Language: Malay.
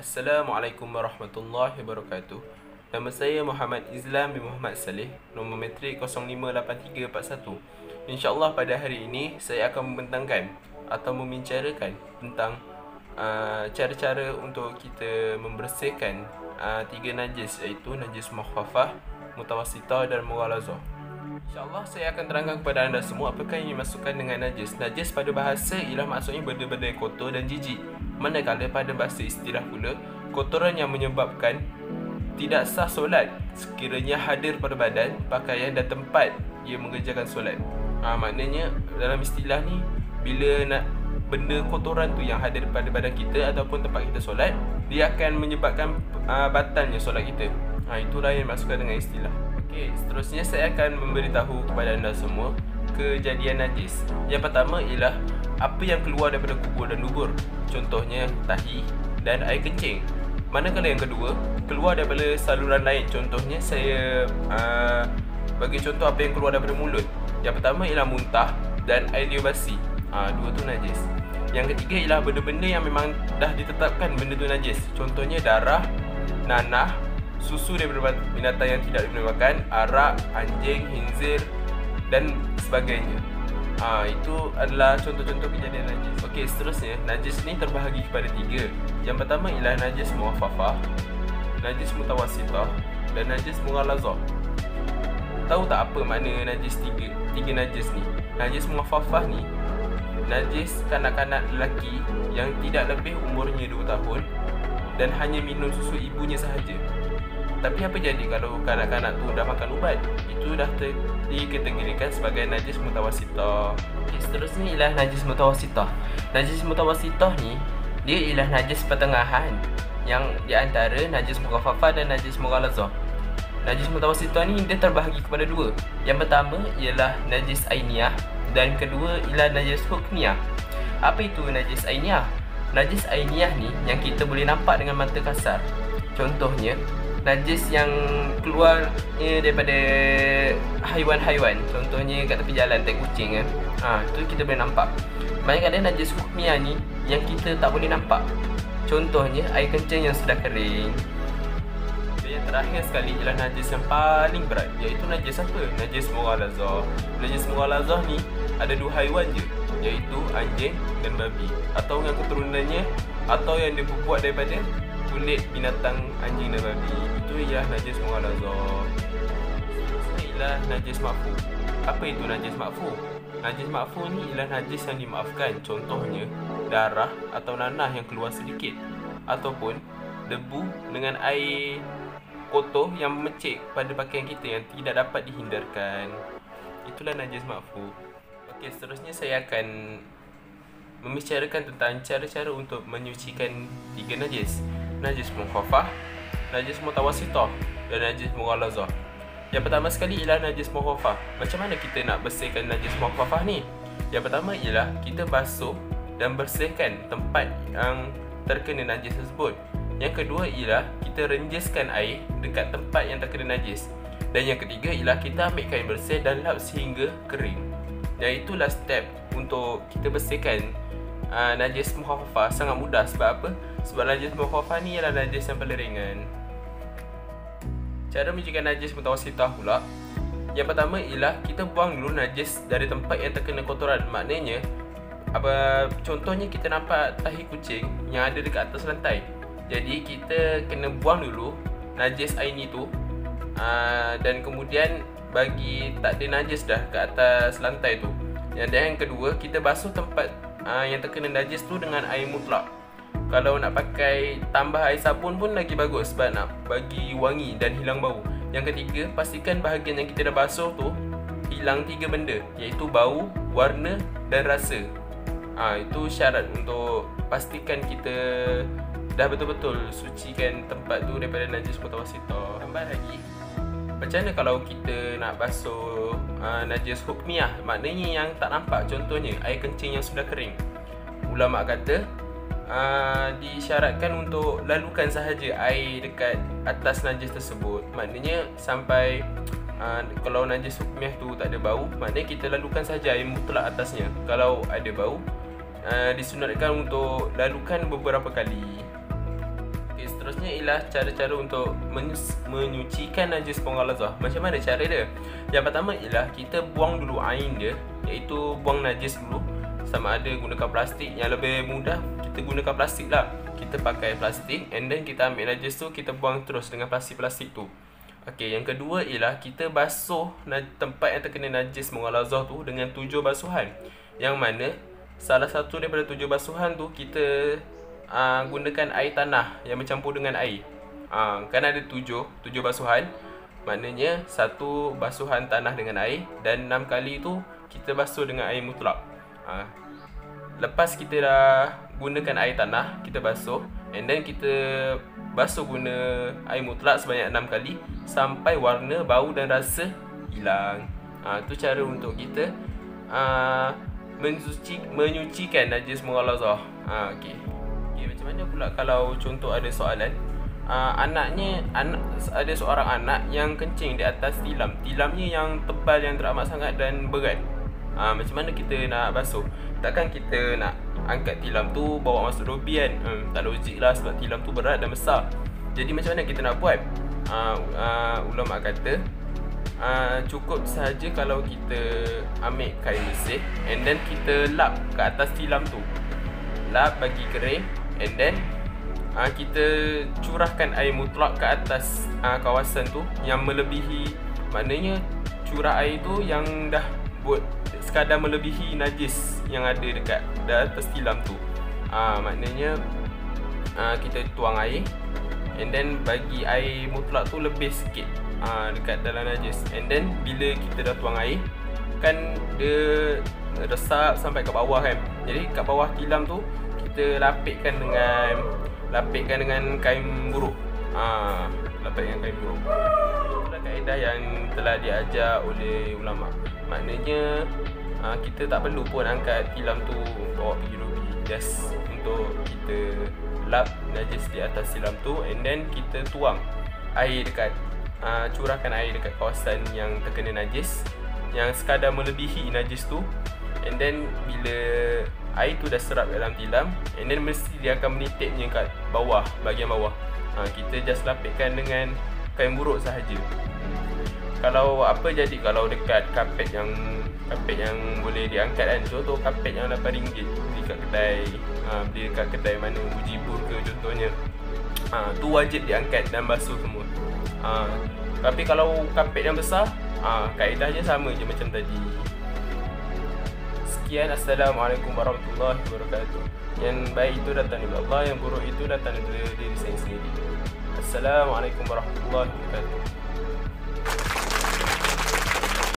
Assalamualaikum warahmatullahi wabarakatuh. Nama saya Muhammad Izlam bin Muhammad Saleh, nombor metrik 058341. InsyaAllah pada hari ini saya akan membentangkan atau membicarakan tentang cara-cara untuk kita membersihkan tiga najis, iaitu najis mukhafafah, mutawassithah dan mughalazah. InsyaAllah saya akan terangkan kepada anda semua apakah yang dimasukkan dengan najis. Najis pada bahasa ialah maksudnya benda-benda yang kotor dan jijik. Manakala pada bahasa istilah pula, kotoran yang menyebabkan tidak sah solat sekiranya hadir pada badan, pakaian dan tempat ia mengerjakan solat. Maknanya dalam istilah ni, bila nak benda kotoran tu yang hadir pada badan kita ataupun tempat kita solat, dia akan menyebabkan batalnya solat kita. Itulah yang dimasukkan dengan istilah. Okey, seterusnya saya akan memberitahu kepada anda semua kejadian najis. Yang pertama ialah apa yang keluar daripada kubur dan dubur. Contohnya tahi dan air kencing. Manakala yang kedua, keluar daripada saluran lain. Contohnya saya bagi contoh apa yang keluar daripada mulut. Yang pertama ialah muntah dan air liur basi. Dua tu najis. Yang ketiga ialah benda-benda yang memang dah ditetapkan benda tu najis. Contohnya darah, nanah, susu daripada binatang yang tidak boleh makan, arak, anjing, khinzir dan sebagainya. Itu adalah contoh-contoh kejadian najis. Okey, seterusnya najis ni terbahagi kepada tiga. Yang pertama ialah najis mukhafafah, najis mutawassithah dan najis mughalazah. Tahu tak apa makna najis tiga najis ni? Najis mukhafafah ni najis kanak-kanak lelaki yang tidak lebih umurnya 2 tahun dan hanya minum susu ibunya sahaja. Tapi apa jadi kalau kanak-kanak tu dah makan ubat? Itu dah dikategorikan sebagai najis mutawassithah. Okay, seterusnya ialah najis mutawassithah. Najis mutawassithah ni, dia ialah najis pertengahan yang di antara najis mukhafafah dan najis mughalazah. Najis mutawassithah ni dia terbahagi kepada dua. Yang pertama ialah najis ainiyah dan kedua ialah najis hukmiyah. Apa itu najis ainiyah? Najis ainiyah ni yang kita boleh nampak dengan mata kasar. Contohnya najis yang keluar daripada haiwan-haiwan. Contohnya kat tepi jalan, tai kucing tu kita boleh nampak. Manakala najis hukmiyah ni yang kita tak boleh nampak. Contohnya air kencing yang sudah kering. Dan yang terakhir sekali ialah najis yang paling berat, iaitu najis apa? Najis mughalazah. Najis mughalazah ni ada 2 haiwan je, iaitu anjing dan babi, atau yang keturunannya, atau yang dibuat daripada kulit binatang anjing dan babi. Itu ialah najis mughalazah. Seterusnya ialah najis ma'fu. Apa itu najis ma'fu? Najis ma'fu ni ialah najis yang dimaafkan. Contohnya darah atau nanah yang keluar sedikit, ataupun debu dengan air kotor yang memecik pada pakaian kita yang tidak dapat dihindarkan. Itulah najis ma'fu. Okey, seterusnya saya akan membicarakan tentang cara-cara untuk menyucikan tiga najis. Najis mukhafafah, najis mutawassithah dan najis mughalazah. Yang pertama sekali ialah najis mukhafafah. Macam mana kita nak bersihkan najis mukhafafah ni? Yang pertama ialah kita basuh dan bersihkan tempat yang terkena najis tersebut. Yang kedua ialah kita renjiskan air dekat tempat yang terkena najis. Dan yang ketiga ialah kita ambil kain bersih dan lap sehingga kering. Dan itulah step untuk kita bersihkan najis mukhafafah. Sangat mudah. Sebab apa? Sebab najis mukhafafah ni ialah najis yang paling ringan. Cara menyucikan najis mutawassithah pula, yang pertama ialah kita buang dulu najis dari tempat yang terkena kotoran. Maknanya contohnya kita nampak tahi kucing yang ada dekat atas lantai. Jadi kita kena buang dulu najis aini tu, dan kemudian bagi tak ada najis dah ke atas lantai tu. Dan yang kedua, kita basuh tempat yang terkena najis tu dengan air mutlak. Kalau nak pakai tambah air sabun pun lagi bagus, sebab nak bagi wangi dan hilang bau. Yang ketiga, pastikan bahagian yang kita dah basuh tu hilang 3 benda, iaitu bau, warna dan rasa. Itu syarat untuk pastikan kita dah betul-betul sucikan tempat tu daripada najis mutawassithah. Tambah lagi, macam mana kalau kita nak basuh najis hukmiyah, maknanya yang tak nampak. Contohnya air kencing yang sudah kering. Ulama kata disyaratkan untuk lalukan sahaja air dekat atas najis tersebut. Maknanya sampai kalau najis hukmiyah tu tak ada bau, maknanya kita lalukan sahaja air mutlak atasnya. Kalau ada bau, disunatkan untuk lalukan beberapa kali. seterusnya ialah cara-cara untuk menyucikan najis mughalazah. Macam mana cara dia? Yang pertama ialah kita buang dulu ain dia, iaitu buang najis dulu. Sama ada gunakan plastik, yang lebih mudah kita gunakan plastik lah. Kita pakai plastik and then kita ambil najis tu, kita buang terus dengan plastik-plastik tu. Okey, yang kedua ialah kita basuh tempat yang terkena najis mughalazah tu dengan 7 basuhan. Yang mana salah satu daripada 7 basuhan tu kita gunakan air tanah yang bercampur dengan air. Kan ada 7 basuhan. Maknanya satu basuhan tanah dengan air, dan 6 kali tu kita basuh dengan air mutlak. Lepas kita dah gunakan air tanah, kita basuh, and then kita basuh guna air mutlak sebanyak 6 kali sampai warna, bau dan rasa hilang. Tu cara untuk kita menyucikan najis mughalazah. Okey, macam mana pula kalau contoh ada soalan, ada seorang anak yang kencing di atas tilamnya yang tebal, yang teramat sangat dan berat. Macam mana kita nak basuh? Takkan kita nak angkat tilam tu bawa masuk dobi kan? Tak logik lah, sebab tilam tu berat dan besar. Jadi macam mana kita nak buat? Ulama kata cukup sahaja kalau kita ambil kain bersih and then kita lap ke atas tilam tu. Lap bagi kering, and then kita curahkan air mutlak ke atas kawasan tu yang melebihi. Maknanya curah air tu yang dah buat sekadar melebihi najis yang ada dekat atas tilam tu. Maknanya kita tuang air and then bagi air mutlak tu lebih sikit dekat dalam najis. And then bila kita dah tuang air, kan dia resap sampai ke bawah kan. Jadi kat bawah tilam tu kita lapikkan dengan kain buruk. Lapik dengan kain buruk. Itulah kaedah yang telah diajar oleh ulama. Maknanya kita tak perlu pun angkat tilam tu bawa pergi lobi, just untuk kita lap najis di atas tilam tu, and then kita tuang air dekat curahkan air dekat kawasan yang terkena najis yang sekadar melebihi najis tu. And then bila air tu dah serap dalam tilam, and then mesti dia akan menitiknya kat bawah, bahagian bawah. Kita just lapikkan dengan kain buruk sahaja. Kalau apa jadi kalau dekat kapet yang boleh diangkat kan, contoh kapet yang RM8 beli kat kedai, beli dekat kedai mana Mujibur ke contohnya, tu wajib diangkat dan basuh semua. Tapi kalau kapet yang besar, kaedahnya sama je macam tadi. Sekian, Assalamualaikum warahmatullahi wabarakatuh. Yang baik itu datang dari Allah, yang buruk itu datang dari diri saya sendiri. Assalamualaikum warahmatullahi wabarakatuh.